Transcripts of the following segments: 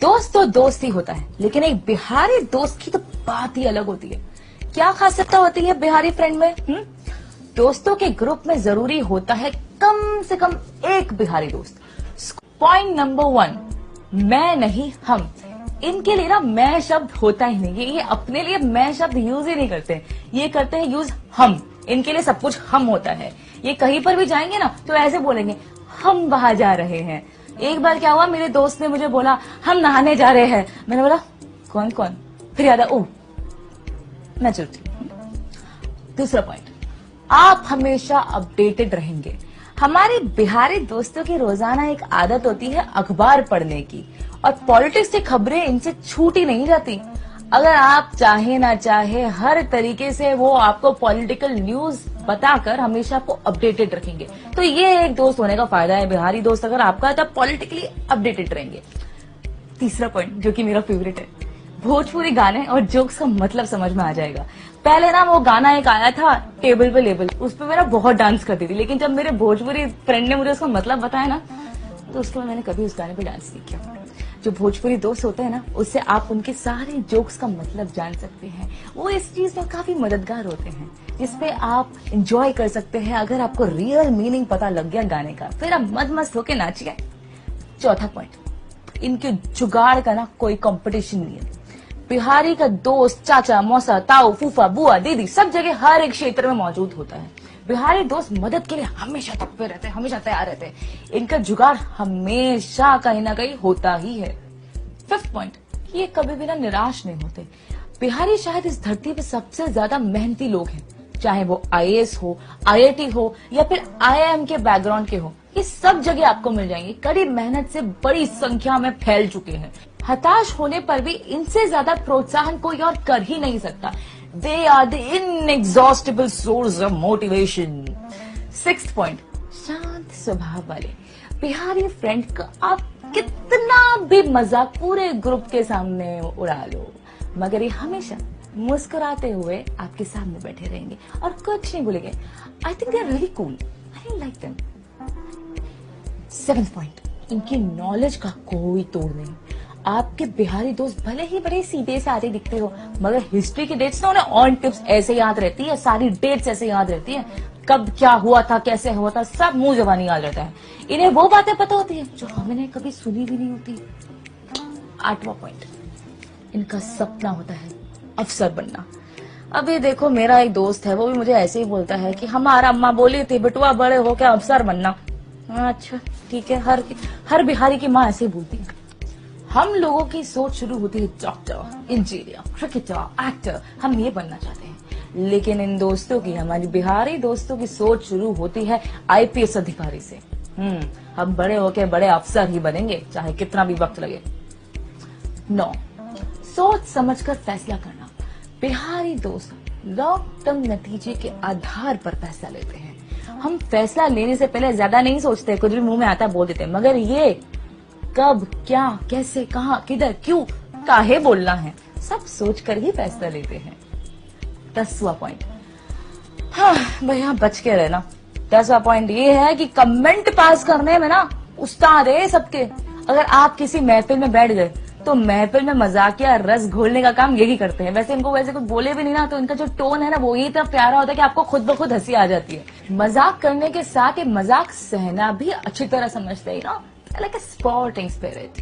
दोस्त तो दोस्त ही होता है, लेकिन एक बिहारी दोस्त की तो बात ही अलग होती है। क्या खासियत होती है बिहारी फ्रेंड में? दोस्तों के ग्रुप में जरूरी होता है कम से कम एक बिहारी दोस्त। पॉइंट नंबर 1, मैं नहीं हम। इनके लिए ना मैं शब्द होता ही नहीं, ये अपने लिए मैं शब्द यूज ही नहीं करते, ये करते हैं यूज हम। इनके लिए सब कुछ हम होता है। ये कहीं पर भी जाएंगे ना तो ऐसे बोलेंगे, हम वहां जा रहे हैं। एक बार क्या हुआ, मेरे दोस्त ने मुझे बोला हम नहाने जा रहे हैं। मैंने बोला कौन कौन? फिर याद आया, ओह मैं चलती हूँ। दूसरा पॉइंट, आप हमेशा अपडेटेड रहेंगे। हमारे बिहारी दोस्तों की रोजाना एक आदत होती है अखबार पढ़ने की, और पॉलिटिक्स की खबरें इनसे छूटी नहीं जाती। अगर आप चाहे ना चाहे हर तरीके से वो आपको पॉलिटिकल न्यूज बताकर हमेशा आपको अपडेटेड रखेंगे। तो ये एक दोस्त होने का फायदा है, बिहारी दोस्त अगर आपका है तो पॉलिटिकली अपडेटेड रहेंगे। तीसरा पॉइंट जो कि मेरा फेवरेट है, भोजपुरी गाने और जोक्स का मतलब समझ में आ जाएगा। पहले ना वो गाना एक आया था टेबल पे लेबल, उस पर मेरा बहुत डांस करती थी, लेकिन जब मेरे भोजपुरी फ्रेंड ने मुझे उसका मतलब बताया ना तो उसके बाद मैंने कभी उस गाने पे डांस नहीं किया। जो भोजपुरी दोस्त होते हैं ना, उससे आप उनके सारे जोक्स का मतलब जान सकते हैं। वो इस चीज में काफी मददगार होते हैं, जिसपे आप एंजॉय कर सकते हैं। अगर आपको रियल मीनिंग पता लग गया गाने का, फिर आप मद मस्त होके नाचिए। चौथा पॉइंट, इनके जुगाड़ का ना कोई कंपटीशन नहीं है। बिहारी का दोस्त चाचा, मौसा, ताऊ, फूफा, बुआ, दीदी सब जगह हर एक क्षेत्र में मौजूद होता है। बिहारी दोस्त मदद के लिए हमेशा तत्पर रहते हैं, हमेशा तैयार रहते हैं। इनका जुगाड़ हमेशा कहीं ना कहीं होता ही है। फिफ्थ पॉइंट, ये कभी भी ना निराश नहीं होते। बिहारी शायद इस धरती पे सबसे ज्यादा मेहनती लोग हैं, चाहे वो आईएएस हो, आईआईटी हो या फिर आईआईएम के बैकग्राउंड के हो। ये सब जगह आपको मिल जाएंगे। कड़ी मेहनत से बड़ी संख्या में फैल चुके हैं। हताश होने पर भी इनसे ज्यादा प्रोत्साहन कोई और कर ही नहीं सकता। They are the inexhaustible source of motivation. Sixth point, शांत स्वभाव वाले बिहारी फ्रेंड का आप कितना भी मजाक पूरे ग्रुप के सामने उड़ा लो, मगर ये हमेशा मुस्कुराते हुए आपके सामने बैठे रहेंगे और कुछ नहीं बोलेंगे। I think they are really cool. I like them. Seventh point, इनकी नॉलेज का कोई तोड़ नहीं। आपके बिहारी दोस्त भले ही बड़े सीधे साधे दिखते हो, मगर हिस्ट्री की डेट्स ना उन्हें ऑन टिप्स ऐसे याद रहती है, सारी डेट्स ऐसे याद रहती है, कब क्या हुआ था, कैसे हुआ था, सब मुंह जबानी याद रहता है। इन्हें वो बातें पता होती है जो हमने कभी सुनी भी नहीं होती। आठवां पॉइंट, इनका सपना होता है अफसर बनना। अभी देखो मेरा एक दोस्त है, वो भी मुझे ऐसे ही बोलता है कि हमारा अम्मा बोली थी बेटुआ बड़े हो क्या अफसर बनना। अच्छा ठीक है, हर बिहारी की माँ ऐसे ही बोलती है। हम लोगों की सोच शुरू होती है डॉक्टर, इंजीनियर, क्रिकेटर, एक्टर, हम ये बनना चाहते हैं। लेकिन इन दोस्तों की, हमारी बिहारी दोस्तों की सोच शुरू होती है आईपीएस अधिकारी से। हम बड़े होके बड़े अफसर ही बनेंगे, चाहे कितना भी वक्त लगे। 9, सोच समझकर फैसला करना। बिहारी दोस्त लॉन्ग टर्म नतीजे के आधार पर फैसला लेते हैं। हम फैसला लेने से पहले ज्यादा नहीं सोचते, कुछ भी मुंह में आता बोल देते हैं, मगर ये कब, क्या, कैसे, कहां, किधर, क्यों, काहे बोलना है, सब सोचकर ही फैसला लेते हैं। 10वां पॉइंट, हाँ भैया बच के रहना। 10वां पॉइंट ये है कि कमेंट पास करने में ना उस्ताद है सबके। अगर आप किसी महफिल में बैठ गए तो महफिल में मजाकिया रस घोलने का काम यही करते हैं। वैसे इनको वैसे कुछ बोले भी नहीं ना, तो इनका जो टोन है ना वो इतना प्यारा होता है कि आपको खुद ब खुद हंसी आ जाती है। मजाक करने के साथ ही मजाक सहना भी अच्छी तरह समझते हैं ना, like a sporting spirit।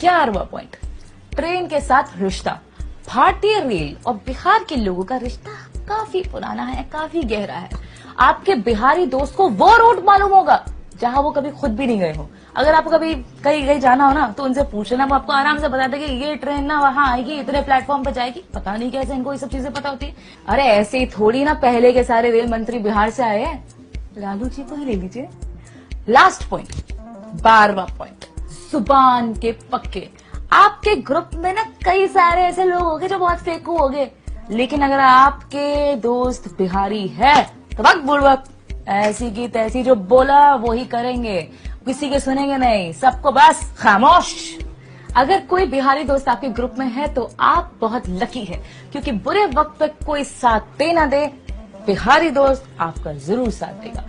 11वां पॉइंट, ट्रेन के साथ रिश्ता। भारतीय रेल और बिहार के लोगों का रिश्ता काफी पुराना है, काफी गहरा है। आपके बिहारी दोस्त को वो रूट मालूम होगा जहां वो कभी खुद भी नहीं गए हो। अगर आपको कभी कहीं जाना हो ना तो उनसे पूछ लेना, वो आपको आराम से बता देंगे ये ट्रेन ना वहां आएगी, इतने प्लेटफॉर्म पे जाएगी। पता नहीं कैसे इनको ये सब चीजें पता होती है। अरे ऐसे ही थोड़ी ना पहले के सारे रेल मंत्री बिहार से आए हैं, लालू जी को ही ले लीजिए। लास्ट पॉइंट, 12वां पॉइंट, जुबान के पक्के। आपके ग्रुप में ना कई सारे ऐसे लोग होंगे जो बहुत फेकू होंगे, लेकिन अगर आपके दोस्त बिहारी है तो वक्त बुड़वक, ऐसी की तैसी जो बोला वो ही करेंगे, किसी के सुनेंगे नहीं, सबको बस खामोश। अगर कोई बिहारी दोस्त आपके ग्रुप में है तो आप बहुत लकी है, क्योंकि बुरे वक्त पे कोई साथ दे ना दे, बिहारी दोस्त आपका जरूर साथ देगा।